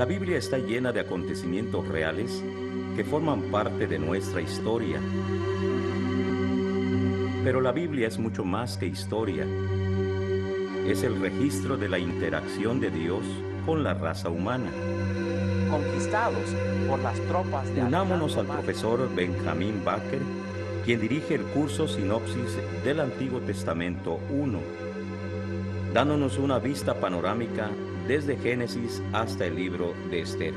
La Biblia está llena de acontecimientos reales que forman parte de nuestra historia. Pero la Biblia es mucho más que historia. Es el registro de la interacción de Dios con la raza humana. Conquistados por las tropas de Unámonos Alejandro al Magno. profesor Benjamín Baker, quien dirige el curso Sinopsis del Antiguo Testamento 1, dándonos una vista panorámica desde Génesis hasta el libro de Esther.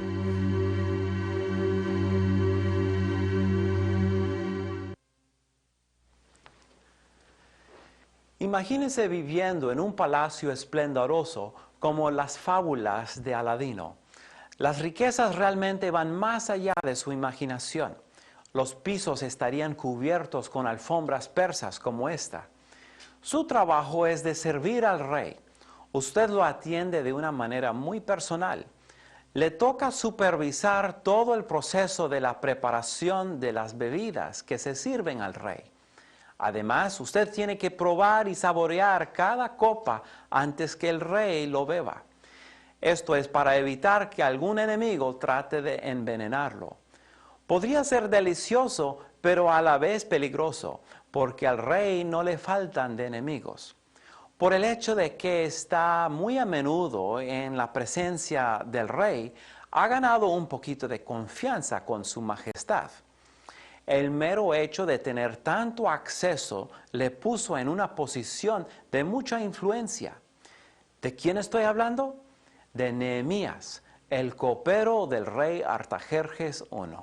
Imagínense viviendo en un palacio esplendoroso como las fábulas de Aladino. Las riquezas realmente van más allá de su imaginación. Los pisos estarían cubiertos con alfombras persas como esta. Su trabajo es de servir al rey. Usted lo atiende de una manera muy personal. Le toca supervisar todo el proceso de la preparación de las bebidas que se sirven al rey. Además, usted tiene que probar y saborear cada copa antes que el rey lo beba. Esto es para evitar que algún enemigo trate de envenenarlo. Podría ser delicioso, pero a la vez peligroso, porque al rey no le faltan de enemigos. Por el hecho de que está muy a menudo en la presencia del rey, ha ganado un poquito de confianza con su majestad. El mero hecho de tener tanto acceso le puso en una posición de mucha influencia. ¿De quién estoy hablando? De Nehemías, el copero del rey Artajerjes I.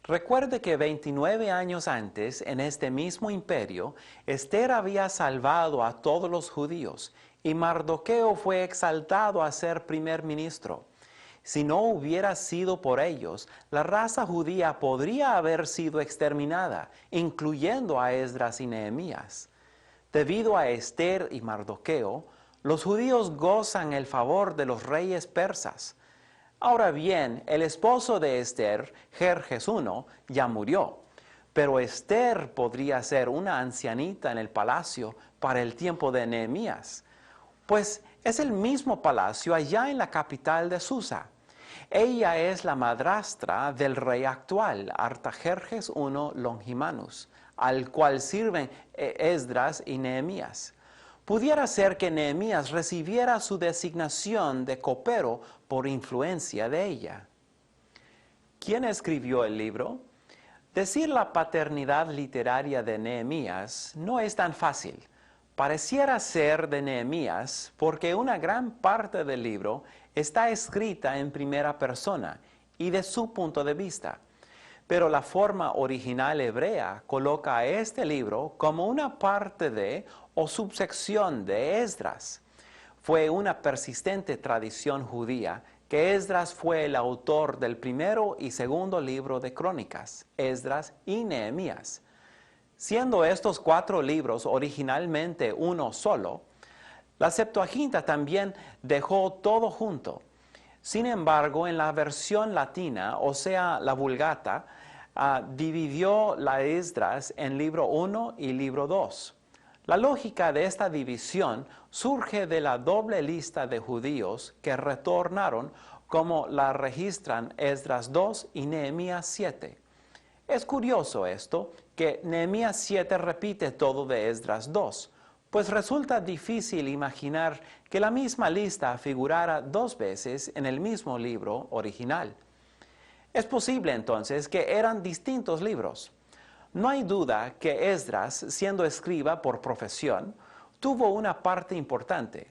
Recuerde que 29 años antes, en este mismo imperio, Esther había salvado a todos los judíos y Mardoqueo fue exaltado a ser primer ministro. Si no hubiera sido por ellos, la raza judía podría haber sido exterminada, incluyendo a Esdras y Nehemías. Debido a Esther y Mardoqueo, los judíos gozan el favor de los reyes persas. Ahora bien, el esposo de Esther, Jerjes I, ya murió, pero Esther podría ser una ancianita en el palacio para el tiempo de Nehemías, pues es el mismo palacio allá en la capital de Susa. Ella es la madrastra del rey actual, Artajerjes I Longimanus, al cual sirven Esdras y Nehemías. Pudiera ser que Nehemías recibiera su designación de copero por influencia de ella. ¿Quién escribió el libro? Decir la paternidad literaria de Nehemías no es tan fácil. Pareciera ser de Nehemías porque una gran parte del libro está escrita en primera persona y de su punto de vista. Pero la forma original hebrea coloca a este libro como una parte de o subsección de Esdras. Fue una persistente tradición judía que Esdras fue el autor del primero y segundo libro de Crónicas, Esdras y Nehemías. Siendo estos 4 libros originalmente uno solo, la Septuaginta también dejó todo junto. Sin embargo, en la versión latina, o sea, la Vulgata, dividió la Esdras en libro 1 y libro 2. La lógica de esta división surge de la doble lista de judíos que retornaron como la registran Esdras 2 y Nehemías 7. Es curioso esto, que Nehemías 7 repite todo de Esdras 2, pues resulta difícil imaginar que la misma lista figurara 2 veces en el mismo libro original. Es posible entonces que eran distintos libros. No hay duda que Esdras, siendo escriba por profesión, tuvo una parte importante.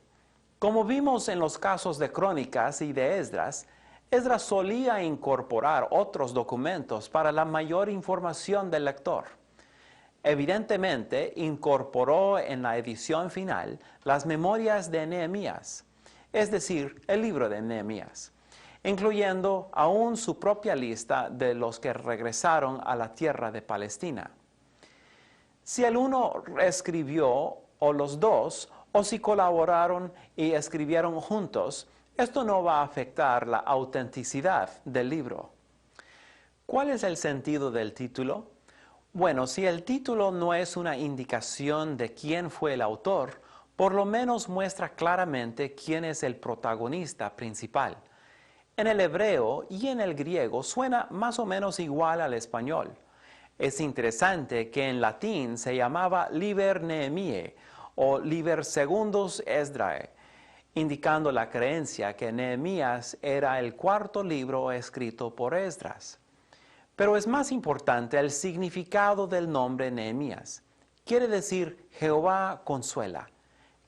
Como vimos en los casos de Crónicas y de Esdras, Esdras solía incorporar otros documentos para la mayor información del lector. Evidentemente, incorporó en la edición final las memorias de Nehemías, es decir, el libro de Nehemías, incluyendo aún su propia lista de los que regresaron a la tierra de Palestina. Si el uno escribió, o los dos, o si colaboraron y escribieron juntos, esto no va a afectar la autenticidad del libro. ¿Cuál es el sentido del título? Bueno, si el título no es una indicación de quién fue el autor, por lo menos muestra claramente quién es el protagonista principal. En el hebreo y en el griego suena más o menos igual al español. Es interesante que en latín se llamaba Liber Nehemiae o Liber Secundus Esdras, indicando la creencia que Nehemías era el cuarto libro escrito por Esdras. Pero es más importante el significado del nombre Nehemías. Quiere decir Jehová consuela.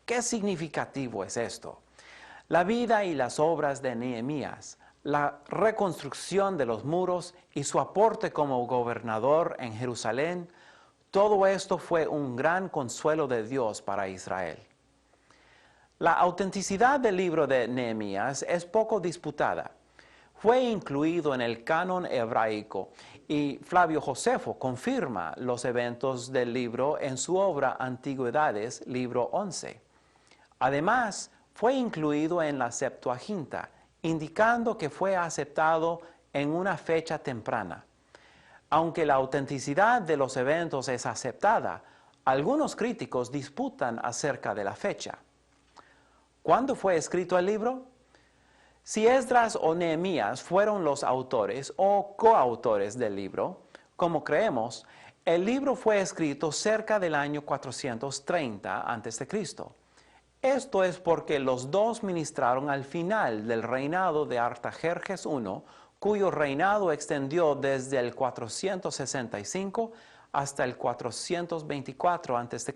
¿Qué significativo es esto? La vida y las obras de Nehemías, la reconstrucción de los muros y su aporte como gobernador en Jerusalén, todo esto fue un gran consuelo de Dios para Israel. La autenticidad del libro de Nehemías es poco disputada. Fue incluido en el canon hebraico y Flavio Josefo confirma los eventos del libro en su obra Antigüedades, libro 11. Además, fue incluido en la Septuaginta, indicando que fue aceptado en una fecha temprana. Aunque la autenticidad de los eventos es aceptada, algunos críticos disputan acerca de la fecha. ¿Cuándo fue escrito el libro? Si Esdras o Nehemías fueron los autores o coautores del libro, como creemos, el libro fue escrito cerca del año 430 a.C. Esto es porque los dos ministraron al final del reinado de Artajerjes I, cuyo reinado extendió desde el 465 hasta el 424 a.C.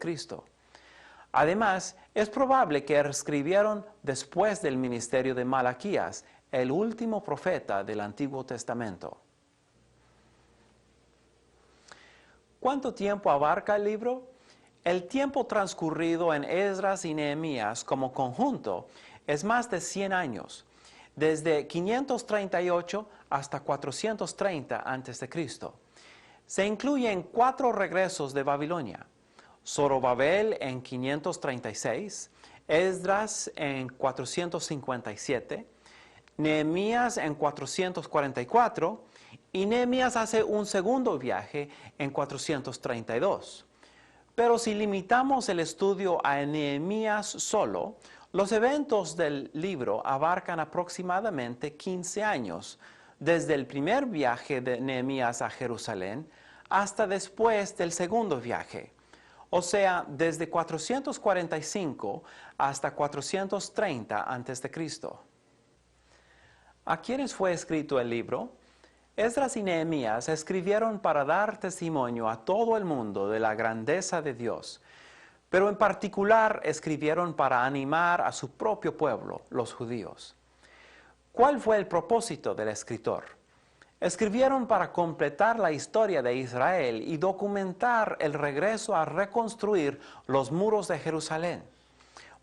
Además, es probable que escribieron después del ministerio de Malaquías, el último profeta del Antiguo Testamento. ¿Cuánto tiempo abarca el libro? El tiempo transcurrido en Esdras y Nehemías como conjunto es más de 100 años, desde 538 hasta 430 a.C. Se incluyen 4 regresos de Babilonia: Zorobabel en 536, Esdras en 457, Nehemías en 444 y Nehemías hace un segundo viaje en 432. Pero si limitamos el estudio a Nehemías solo, los eventos del libro abarcan aproximadamente 15 años, desde el primer viaje de Nehemías a Jerusalén hasta después del segundo viaje. O sea, desde 445 hasta 430 a.C. ¿A quiénes fue escrito el libro? Esdras y Nehemías escribieron para dar testimonio a todo el mundo de la grandeza de Dios, pero en particular escribieron para animar a su propio pueblo, los judíos. ¿Cuál fue el propósito del escritor? Escribieron para completar la historia de Israel y documentar el regreso a reconstruir los muros de Jerusalén.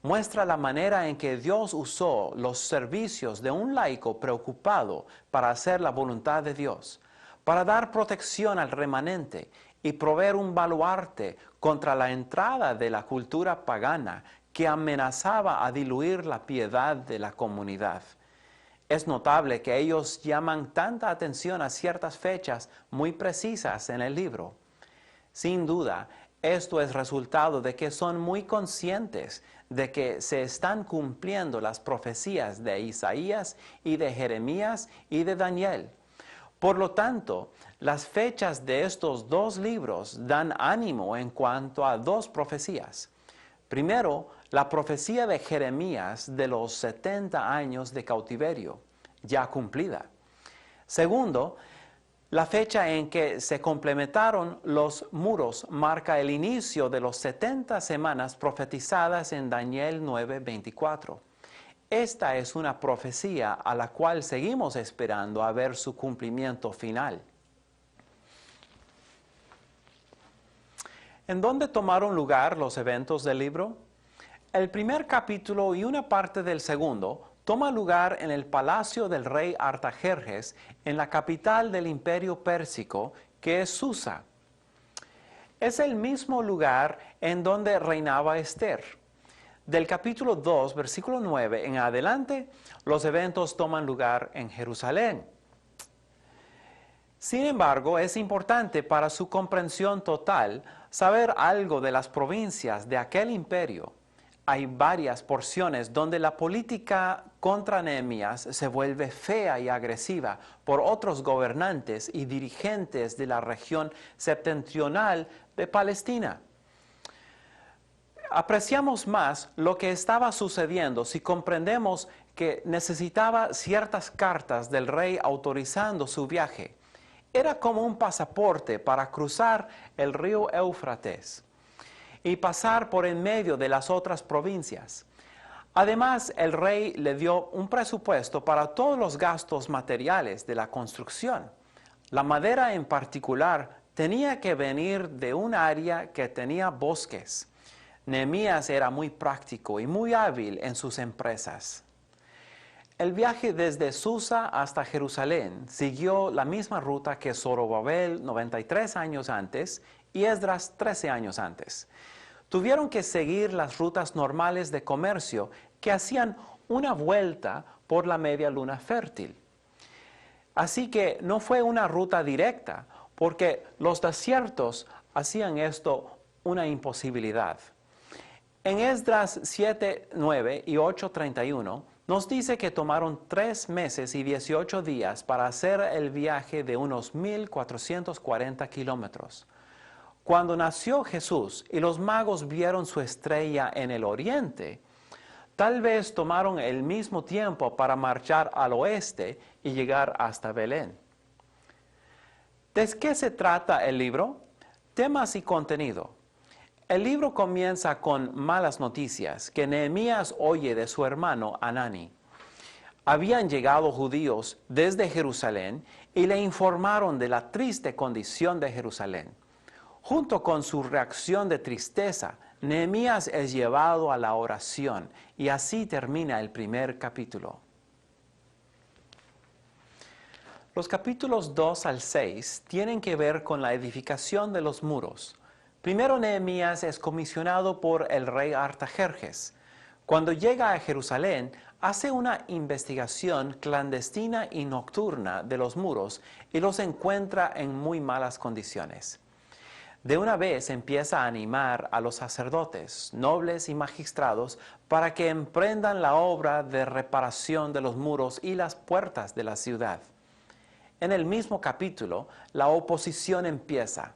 Muestra la manera en que Dios usó los servicios de un laico preocupado para hacer la voluntad de Dios, para dar protección al remanente y proveer un baluarte contra la entrada de la cultura pagana que amenazaba a diluir la piedad de la comunidad. Es notable que ellos llaman tanta atención a ciertas fechas muy precisas en el libro. Sin duda, esto es resultado de que son muy conscientes de que se están cumpliendo las profecías de Isaías y de Jeremías y de Daniel. Por lo tanto, las fechas de estos dos libros dan ánimo en cuanto a dos profecías. Primero, la profecía de Jeremías de los 70 años de cautiverio, ya cumplida. Segundo, la fecha en que se complementaron los muros marca el inicio de los 70 semanas profetizadas en Daniel 9:24. Esta es una profecía a la cual seguimos esperando a ver su cumplimiento final. ¿En dónde tomaron lugar los eventos del libro? El primer capítulo y una parte del segundo toma lugar en el palacio del rey Artajerjes, en la capital del imperio pérsico, que es Susa. Es el mismo lugar en donde reinaba Esther. Del capítulo 2, versículo 9 en adelante, los eventos toman lugar en Jerusalén. Sin embargo, es importante para su comprensión total saber algo de las provincias de aquel imperio. hay varias porciones donde la política contra Nehemías se vuelve fea y agresiva por otros gobernantes y dirigentes de la región septentrional de Palestina. Apreciamos más lo que estaba sucediendo si comprendemos que necesitaba ciertas cartas del rey autorizando su viaje. Era como un pasaporte para cruzar el río Éufrates y pasar por en medio de las otras provincias. Además, el rey le dio un presupuesto para todos los gastos materiales de la construcción. La madera en particular tenía que venir de un área que tenía bosques. Nehemías era muy práctico y muy hábil en sus empresas. El viaje desde Susa hasta Jerusalén siguió la misma ruta que Zorobabel 93 años antes y Esdras 13 años antes. Tuvieron que seguir las rutas normales de comercio que hacían una vuelta por la media luna fértil. Así que no fue una ruta directa, porque los desiertos hacían esto una imposibilidad. En Esdras 7, 9 y 8, 31 nos dice que tomaron 3 meses y 18 días para hacer el viaje de unos 1,440 kilómetros. Cuando nació Jesús y los magos vieron su estrella en el oriente, tal vez tomaron el mismo tiempo para marchar al oeste y llegar hasta Belén. ¿De qué se trata el libro? Temas y contenido. El libro comienza con malas noticias que Nehemías oye de su hermano Hanani. Habían llegado judíos desde Jerusalén y le informaron de la triste condición de Jerusalén. Junto con su reacción de tristeza, Nehemías es llevado a la oración y así termina el primer capítulo. Los capítulos 2 al 6 tienen que ver con la edificación de los muros. Primero Nehemías es comisionado por el rey Artajerjes. Cuando llega a Jerusalén, hace una investigación clandestina y nocturna de los muros y los encuentra en muy malas condiciones. De una vez empieza a animar a los sacerdotes, nobles y magistrados para que emprendan la obra de reparación de los muros y las puertas de la ciudad. En el mismo capítulo, la oposición empieza.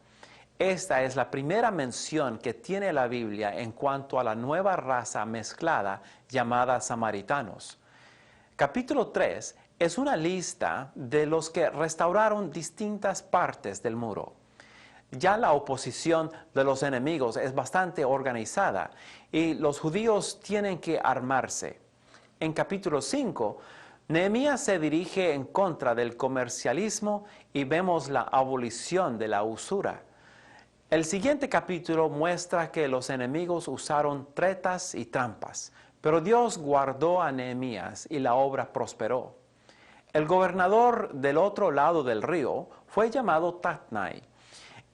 Esta es la primera mención que tiene la Biblia en cuanto a la nueva raza mezclada llamada samaritanos. Capítulo 3 es una lista de los que restauraron distintas partes del muro. Ya la oposición de los enemigos es bastante organizada y los judíos tienen que armarse. En capítulo 5, Nehemías se dirige en contra del comercialismo y vemos la abolición de la usura. El siguiente capítulo muestra que los enemigos usaron tretas y trampas, pero Dios guardó a Nehemías y la obra prosperó. El gobernador del otro lado del río fue llamado Tatnai.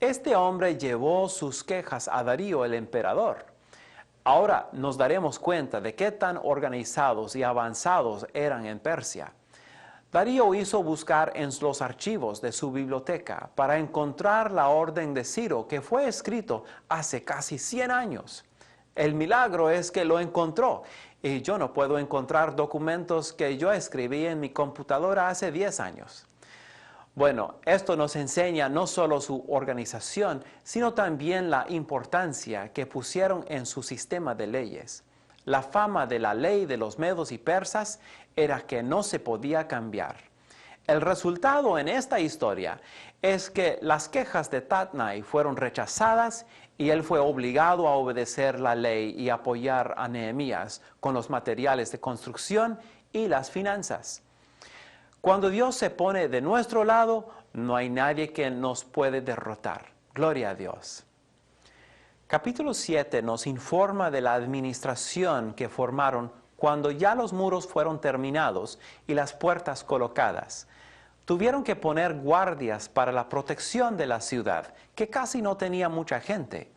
Este hombre llevó sus quejas a Darío el emperador. Ahora nos daremos cuenta de qué tan organizados y avanzados eran en Persia. Darío hizo buscar en los archivos de su biblioteca para encontrar la orden de Ciro que fue escrito hace casi 100 años. El milagro es que lo encontró y yo no puedo encontrar documentos que yo escribí en mi computadora hace 10 años. Bueno, esto nos enseña no solo su organización, sino también la importancia que pusieron en su sistema de leyes. La fama de la ley de los medos y persas era que no se podía cambiar. El resultado en esta historia es que las quejas de Tatnai fueron rechazadas y él fue obligado a obedecer la ley y apoyar a Nehemías con los materiales de construcción y las finanzas. Cuando Dios se pone de nuestro lado, no hay nadie que nos puede derrotar. Gloria a Dios. Capítulo 7 nos informa de la administración que formaron cuando ya los muros fueron terminados y las puertas colocadas. Tuvieron que poner guardias para la protección de la ciudad, que casi no tenía mucha gente.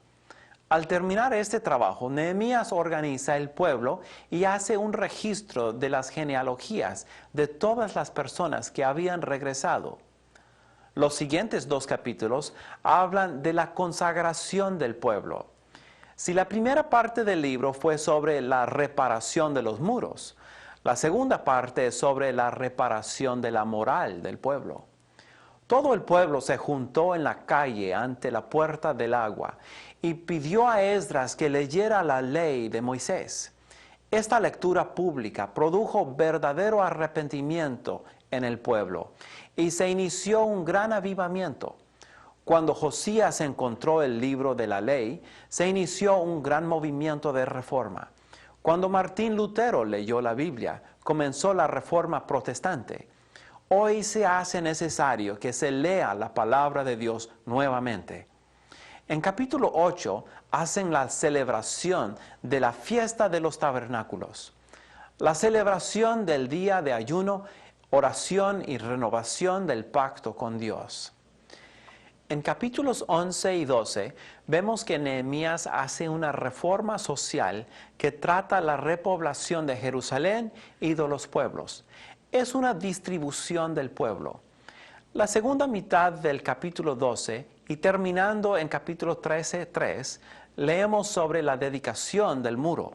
Al terminar este trabajo, Nehemías organiza el pueblo y hace un registro de las genealogías de todas las personas que habían regresado. Los siguientes 2 capítulos hablan de la consagración del pueblo. Si la primera parte del libro fue sobre la reparación de los muros, la segunda parte es sobre la reparación de la moral del pueblo. Todo el pueblo se juntó en la calle ante la puerta del agua y pidió a Esdras que leyera la ley de Moisés. Esta lectura pública produjo verdadero arrepentimiento en el pueblo y se inició un gran avivamiento. Cuando Josías encontró el libro de la ley, se inició un gran movimiento de reforma. Cuando Martín Lutero leyó la Biblia, comenzó la reforma protestante. Hoy se hace necesario que se lea la palabra de Dios nuevamente. En capítulo 8 hacen la celebración de la fiesta de los tabernáculos, la celebración del día de ayuno, oración y renovación del pacto con Dios. En capítulos 11 y 12 vemos que Nehemías hace una reforma social que trata la repoblación de Jerusalén y de los pueblos. Es una distribución del pueblo. La segunda mitad del capítulo 12 y terminando en capítulo 13:3 leemos sobre la dedicación del muro.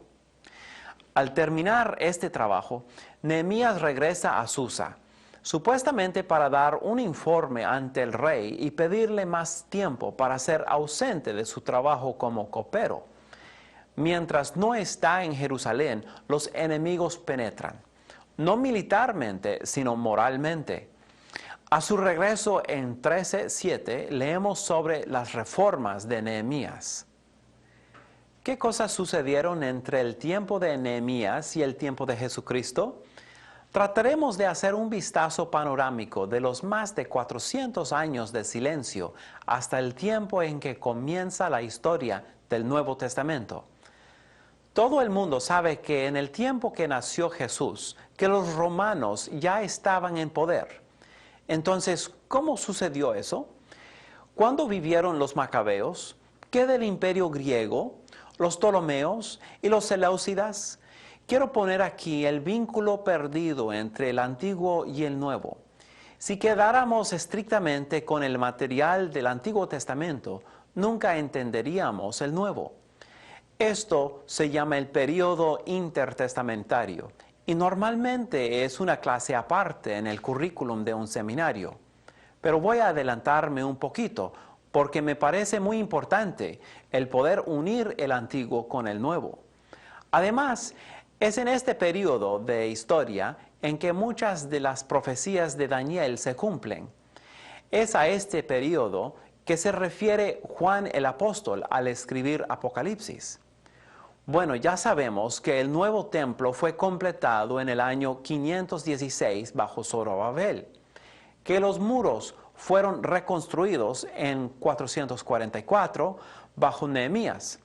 Al terminar este trabajo, Nehemías regresa a Susa, supuestamente para dar un informe ante el rey y pedirle más tiempo para ser ausente de su trabajo como copero. Mientras no está en Jerusalén, los enemigos penetran, no militarmente, sino moralmente. A su regreso en 13:7 leemos sobre las reformas de Nehemías. ¿Qué cosas sucedieron entre el tiempo de Nehemías y el tiempo de Jesucristo? Trataremos de hacer un vistazo panorámico de los más de 400 años de silencio hasta el tiempo en que comienza la historia del Nuevo Testamento. Todo el mundo sabe que en el tiempo que nació Jesús, que los romanos ya estaban en poder. Entonces, ¿cómo sucedió eso? ¿Cuándo vivieron los macabeos? ¿Qué del imperio griego, los ptolomeos y los seleucidas? Quiero poner aquí el vínculo perdido entre el Antiguo y el Nuevo. Si quedáramos estrictamente con el material del Antiguo Testamento, nunca entenderíamos el Nuevo. Esto se llama el período intertestamentario y normalmente es una clase aparte en el currículum de un seminario. Pero voy a adelantarme un poquito porque me parece muy importante el poder unir el Antiguo con el Nuevo. Además, es en este periodo de historia en que muchas de las profecías de Daniel se cumplen. Es a este periodo que se refiere Juan el apóstol al escribir Apocalipsis. Bueno, ya sabemos que el nuevo templo fue completado en el año 516 bajo Zorobabel, que los muros fueron reconstruidos en 444 bajo Nehemías.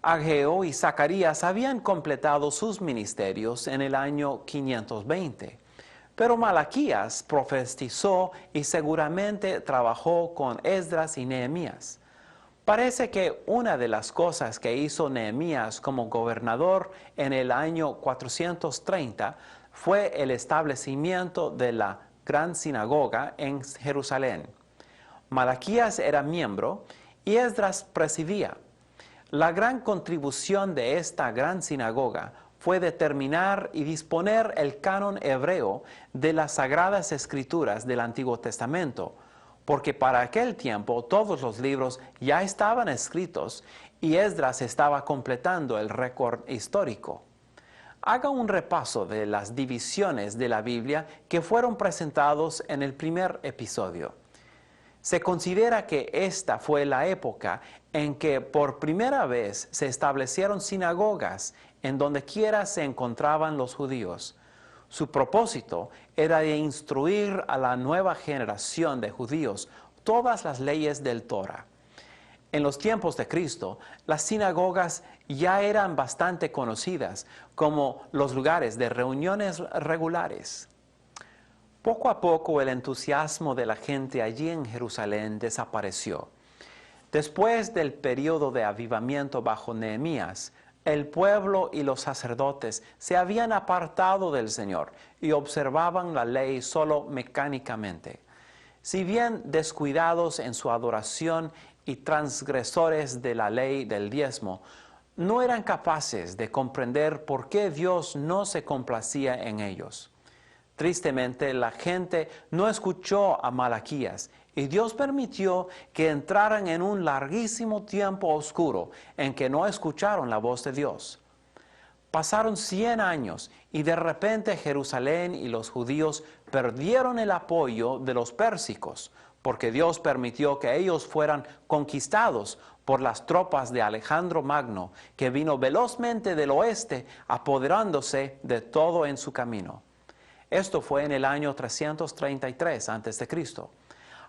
Ageo y Zacarías habían completado sus ministerios en el año 520, pero Malaquías profetizó y seguramente trabajó con Esdras y Nehemías. Parece que una de las cosas que hizo Nehemías como gobernador en el año 430 fue el establecimiento de la gran sinagoga en Jerusalén. Malaquías era miembro y Esdras presidía. La gran contribución de esta gran sinagoga fue determinar y disponer el canon hebreo de las Sagradas Escrituras del Antiguo Testamento, porque para aquel tiempo todos los libros ya estaban escritos y Esdras estaba completando el récord histórico. Haga un repaso de las divisiones de la Biblia que fueron presentados en el primer episodio. Se considera que esta fue la época en que por primera vez se establecieron sinagogas en donde quiera se encontraban los judíos. Su propósito era de instruir a la nueva generación de judíos todas las leyes del Torah. En los tiempos de Cristo, las sinagogas ya eran bastante conocidas como los lugares de reuniones regulares. Poco a poco el entusiasmo de la gente allí en Jerusalén desapareció. Después del periodo de avivamiento bajo Nehemías, el pueblo y los sacerdotes se habían apartado del Señor y observaban la ley solo mecánicamente. Si bien descuidados en su adoración y transgresores de la ley del diezmo, no eran capaces de comprender por qué Dios no se complacía en ellos. Tristemente, la gente no escuchó a Malaquías y Dios permitió que entraran en un larguísimo tiempo oscuro en que no escucharon la voz de Dios. Pasaron 100 años y de repente Jerusalén y los judíos perdieron el apoyo de los pérsicos, porque Dios permitió que ellos fueran conquistados por las tropas de Alejandro Magno, que vino velozmente del oeste, apoderándose de todo en su camino. Esto fue en el año 333 a.C.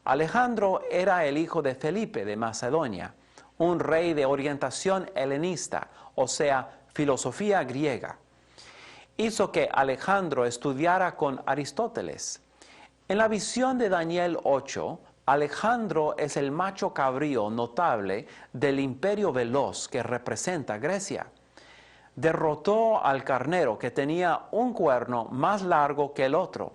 Alejandro era el hijo de Felipe de Macedonia, un rey de orientación helenista, o sea, filosofía griega. Hizo que Alejandro estudiara con Aristóteles. En la visión de Daniel 8, Alejandro es el macho cabrío notable del imperio veloz que representa Grecia. Derrotó al carnero que tenía un cuerno más largo que el otro.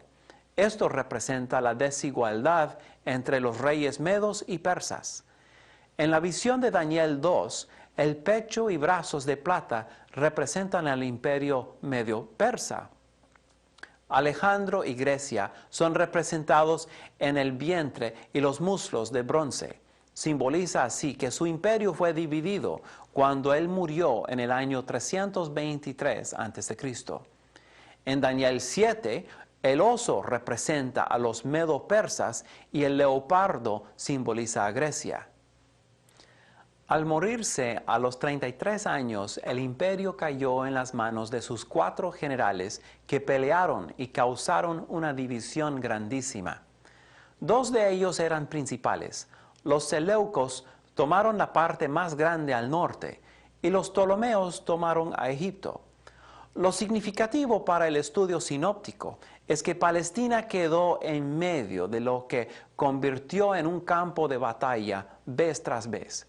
Esto representa la desigualdad entre los reyes medos y persas. En la visión de Daniel 2, el pecho y brazos de plata representan al imperio medio persa. Alejandro y Grecia son representados en el vientre y los muslos de bronce. Simboliza así que su imperio fue dividido cuando él murió en el año 323 a.C. En Daniel 7, el oso representa a los medo-persas y el leopardo simboliza a Grecia. Al morirse a los 33 años, el imperio cayó en las manos de sus 4 generales que pelearon y causaron una división grandísima. 2 de ellos eran principales. Los seleucos tomaron la parte más grande al norte y los ptolomeos tomaron a Egipto. Lo significativo para el estudio sinóptico es que Palestina quedó en medio de lo que convirtió en un campo de batalla vez tras vez.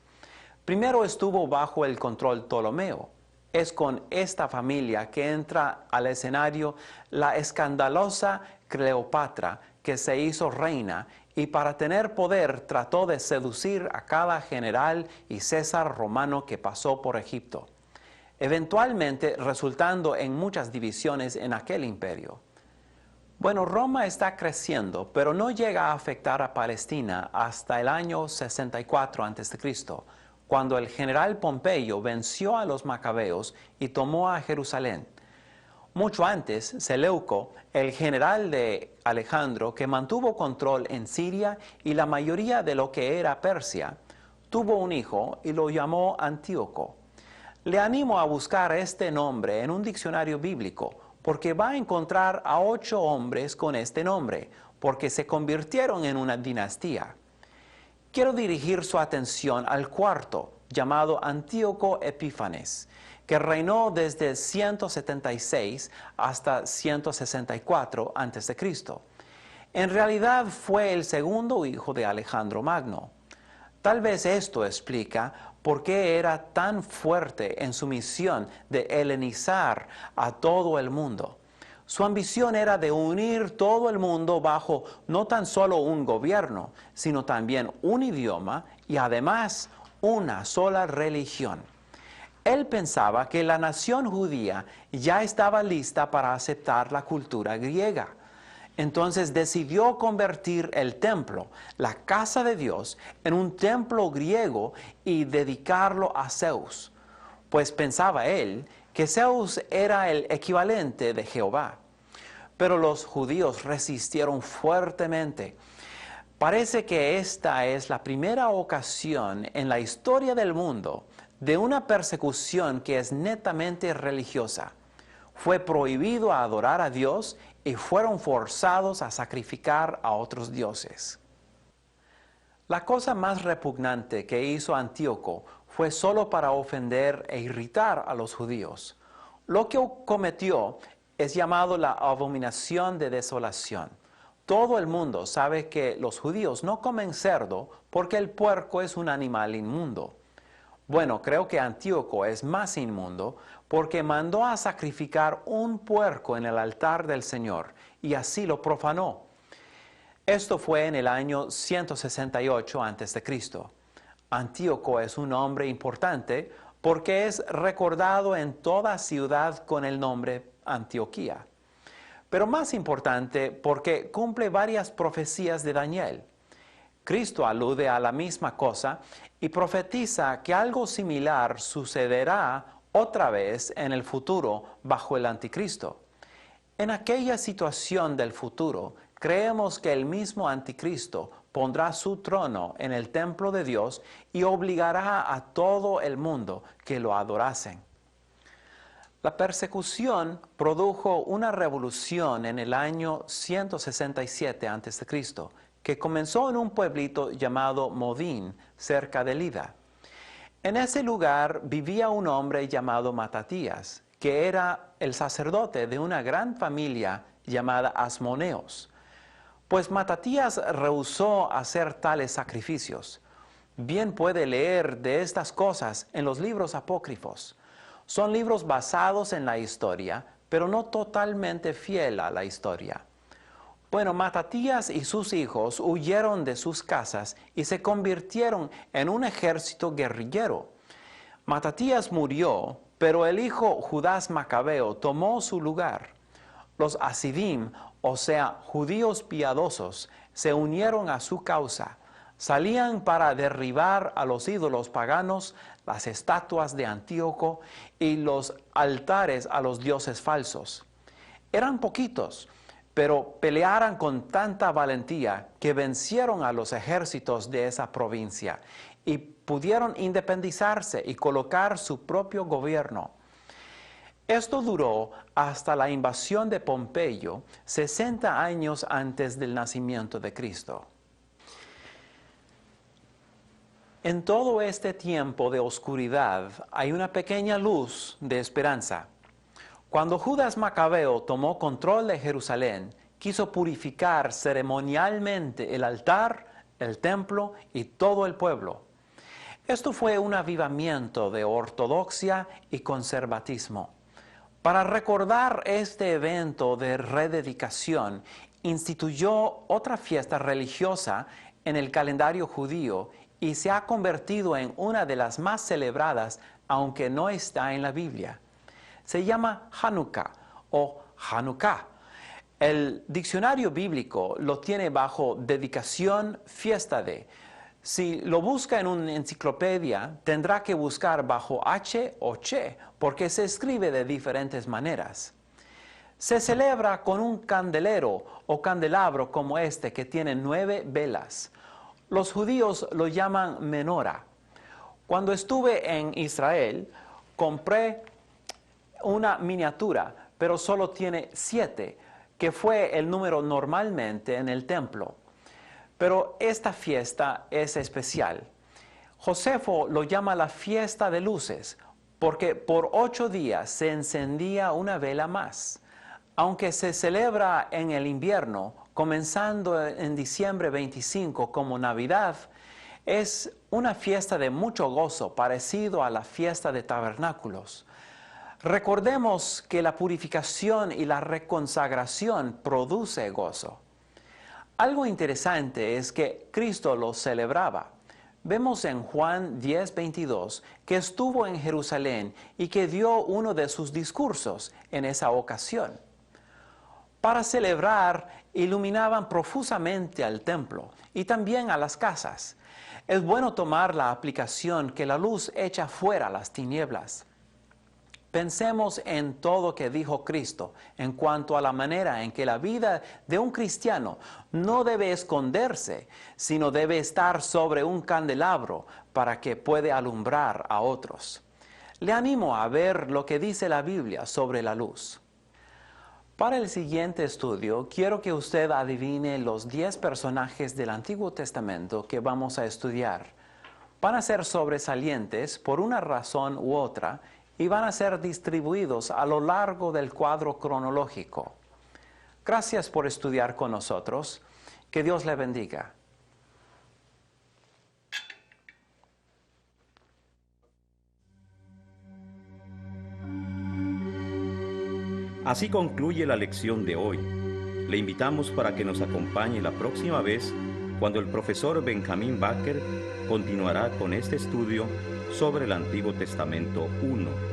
Primero estuvo bajo el control ptolomeo. Es con esta familia que entra al escenario la escandalosa Cleopatra, que se hizo reina y para tener poder trató de seducir a cada general y César romano que pasó por Egipto, eventualmente resultando en muchas divisiones en aquel imperio. Bueno, Roma está creciendo, pero no llega a afectar a Palestina hasta el año 64 a.C., cuando el general Pompeyo venció a los macabeos y tomó a Jerusalén. Mucho antes, Seleuco, el general de Alejandro, que mantuvo control en Siria y la mayoría de lo que era Persia, tuvo un hijo y lo llamó Antíoco. Le animo a buscar este nombre en un diccionario bíblico, porque va a encontrar a 8 hombres con este nombre, porque se convirtieron en una dinastía. Quiero dirigir su atención al cuarto, llamado Antíoco Epífanes, que reinó desde 176 hasta 164 a.C. En realidad fue el segundo hijo de Alejandro Magno. Tal vez esto explica por qué era tan fuerte en su misión de helenizar a todo el mundo. Su ambición era de unir todo el mundo bajo no tan solo un gobierno, sino también un idioma y además una sola religión. Él pensaba que la nación judía ya estaba lista para aceptar la cultura griega. Entonces decidió convertir el templo, la casa de Dios, en un templo griego y dedicarlo a Zeus, pues pensaba él que Zeus era el equivalente de Jehová. Pero los judíos resistieron fuertemente. Parece que esta es la primera ocasión en la historia del mundo de una persecución que es netamente religiosa. Fue prohibido adorar a Dios y fueron forzados a sacrificar a otros dioses. La cosa más repugnante que hizo Antíoco fue solo para ofender e irritar a los judíos. Lo que cometió es llamado la abominación de desolación. Todo el mundo sabe que los judíos no comen cerdo porque el puerco es un animal inmundo. Bueno, creo que Antíoco es más inmundo porque mandó a sacrificar un puerco en el altar del Señor y así lo profanó. Esto fue en el año 168 a.C. Antíoco es un hombre importante, porque es recordado en toda ciudad con el nombre Antioquía. Pero más importante, porque cumple varias profecías de Daniel. Cristo alude a la misma cosa y profetiza que algo similar sucederá otra vez en el futuro bajo el anticristo. En aquella situación del futuro, creemos que el mismo anticristo pondrá su trono en el templo de Dios y obligará a todo el mundo que lo adorasen. La persecución produjo una revolución en el año 167 a.C., que comenzó en un pueblito llamado Modín, cerca de Lida. En ese lugar vivía un hombre llamado Matatías, que era el sacerdote de una gran familia llamada Asmoneos. Pues Matatías rehusó hacer tales sacrificios. Bien puede leer de estas cosas en los libros apócrifos. Son libros basados en la historia, pero no totalmente fiel a la historia. Bueno, Matatías y sus hijos huyeron de sus casas y se convirtieron en un ejército guerrillero. Matatías murió, pero el hijo Judas Macabeo tomó su lugar. Los hasidim, o sea, judíos piadosos, se unieron a su causa. Salían para derribar a los ídolos paganos, las estatuas de Antíoco y los altares a los dioses falsos. Eran poquitos, pero pelearon con tanta valentía que vencieron a los ejércitos de esa provincia y pudieron independizarse y colocar su propio gobierno. Esto duró hasta la invasión de Pompeyo, 60 años antes del nacimiento de Cristo. En todo este tiempo de oscuridad hay una pequeña luz de esperanza. Cuando Judas Macabeo tomó control de Jerusalén, quiso purificar ceremonialmente el altar, el templo y todo el pueblo. Esto fue un avivamiento de ortodoxia y conservatismo. Para recordar este evento de rededicación, instituyó otra fiesta religiosa en el calendario judío y se ha convertido en una de las más celebradas, aunque no está en la Biblia. Se llama Hanukkah o Hanukkah. El diccionario bíblico lo tiene bajo dedicación, fiesta de. Si lo busca en una enciclopedia, tendrá que buscar bajo H o Che, porque se escribe de diferentes maneras. Se celebra con un candelero o candelabro como este que tiene 9 velas. Los judíos lo llaman menora. Cuando estuve en Israel, compré una miniatura, pero solo tiene 7, que fue el número normalmente en el templo. Pero esta fiesta es especial. Josefo lo llama la fiesta de luces, porque por 8 días se encendía una vela más. Aunque se celebra en el invierno, comenzando en diciembre 25 como Navidad, es una fiesta de mucho gozo, parecido a la fiesta de tabernáculos. Recordemos que la purificación y la reconsagración produce gozo. Algo interesante es que Cristo lo celebraba. Vemos en Juan 10:22 que estuvo en Jerusalén y que dio uno de sus discursos en esa ocasión. Para celebrar, iluminaban profusamente al templo y también a las casas. Es bueno tomar la aplicación que la luz echa fuera las tinieblas. Pensemos en todo que dijo Cristo en cuanto a la manera en que la vida de un cristiano no debe esconderse, sino debe estar sobre un candelabro para que pueda alumbrar a otros. Le animo a ver lo que dice la Biblia sobre la luz. Para el siguiente estudio, quiero que usted adivine los 10 personajes del Antiguo Testamento que vamos a estudiar. Van a ser sobresalientes por una razón u otra y van a ser distribuidos a lo largo del cuadro cronológico. Gracias por estudiar con nosotros. Que Dios le bendiga. Así concluye la lección de hoy. Le invitamos para que nos acompañe la próxima vez cuando el profesor Benjamín Baker continuará con este estudio sobre el Antiguo Testamento 1.